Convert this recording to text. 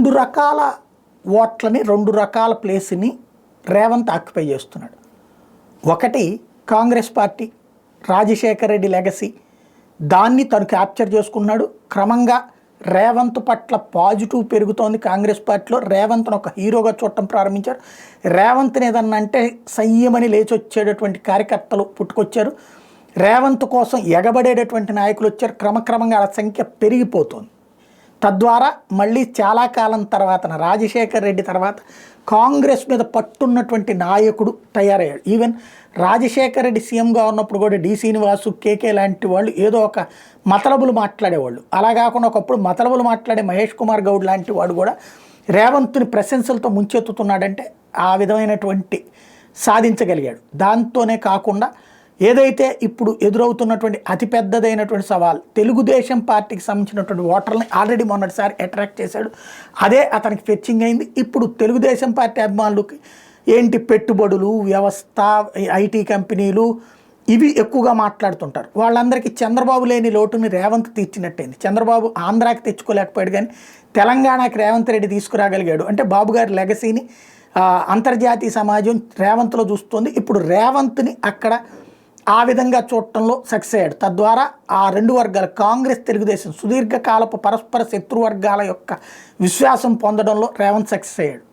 రెండు రకాల ఓట్లని, రెండు రకాల ప్లేస్ని రేవంత్ ఆక్యుపై చేస్తున్నాడు. ఒకటి కాంగ్రెస్ పార్టీ, రాజశేఖర రెడ్డి లెగసీ, దాన్ని తను క్యాప్చర్ చేసుకున్నాడు. క్రమంగా రేవంత్ పట్ల పాజిటివ్ పెరుగుతోంది కాంగ్రెస్ పార్టీలో. రేవంత్ను ఒక హీరోగా చూడటం ప్రారంభించారు. రేవంత్ని ఏదన్నా అంటే సంయమని లేచి వచ్చేటటువంటి కార్యకర్తలు పుట్టుకొచ్చారు. రేవంత్ కోసం ఎగబడేటటువంటి నాయకులు వచ్చారు. క్రమక్రమంగా ఆ సంఖ్య పెరిగిపోతుంది. తద్వారా మళ్ళీ చాలా కాలం తర్వాత రాజశేఖర రెడ్డి తర్వాత కాంగ్రెస్ మీద పట్టున్నటువంటి నాయకుడు తయారయ్యాడు. ఈవెన్ రాజశేఖర రెడ్డి సీఎంగా ఉన్నప్పుడు కూడా డి శ్రీనివాసు, కేకే లాంటి వాళ్ళు ఏదో ఒక మతలబులు మాట్లాడేవాళ్ళు. అలా కాకుండా ఒకప్పుడు మతలబులు మాట్లాడే మహేష్ కుమార్ గౌడ్ లాంటి వాడు కూడా రేవంత్ని ప్రశంసలతో ముంచెత్తుతున్నాడంటే ఆ విధమైనటువంటి సాధించగలిగాడు. దాంతోనే కాకుండా ఏదైతే ఇప్పుడు ఎదురవుతున్నటువంటి అతిపెద్దదైనటువంటి సవాల్, తెలుగుదేశం పార్టీకి సంబంధించినటువంటి ఓటర్లని ఆల్రెడీ మొన్నటిసారి అట్రాక్ట్ చేశాడు. అదే అతనికి ఫెచ్చింగ్ అయింది. ఇప్పుడు తెలుగుదేశం పార్టీ అభిమానులకి ఏంటి పెట్టుబడులు, వ్యవస్థ, ఐటీ కంపెనీలు ఇవి ఎక్కువగా మాట్లాడుతుంటారు. వాళ్ళందరికీ చంద్రబాబు లేని లోటుని రేవంత్ తీర్చినట్టయింది. చంద్రబాబు ఆంధ్రాకి తెచ్చుకోలేకపోయాడు, కానీ తెలంగాణకి రేవంత్ రెడ్డి తీసుకురాగలిగాడు. అంటే బాబు గారి లెగసీని అంతర్జాతీయ సమాజం రేవంత్లో చూస్తుంది. ఇప్పుడు రేవంత్ని అక్కడ ఆ విధంగా చూడటంలో సక్సెస్ అయ్యాడు. తద్వారా ఆ రెండు వర్గాలు, కాంగ్రెస్, తెలుగుదేశం సుదీర్ఘకాలపు పరస్పర శత్రువర్గాల యొక్క విశ్వాసం పొందడంలో రేవంత్ సక్సెస్ అయ్యాడు.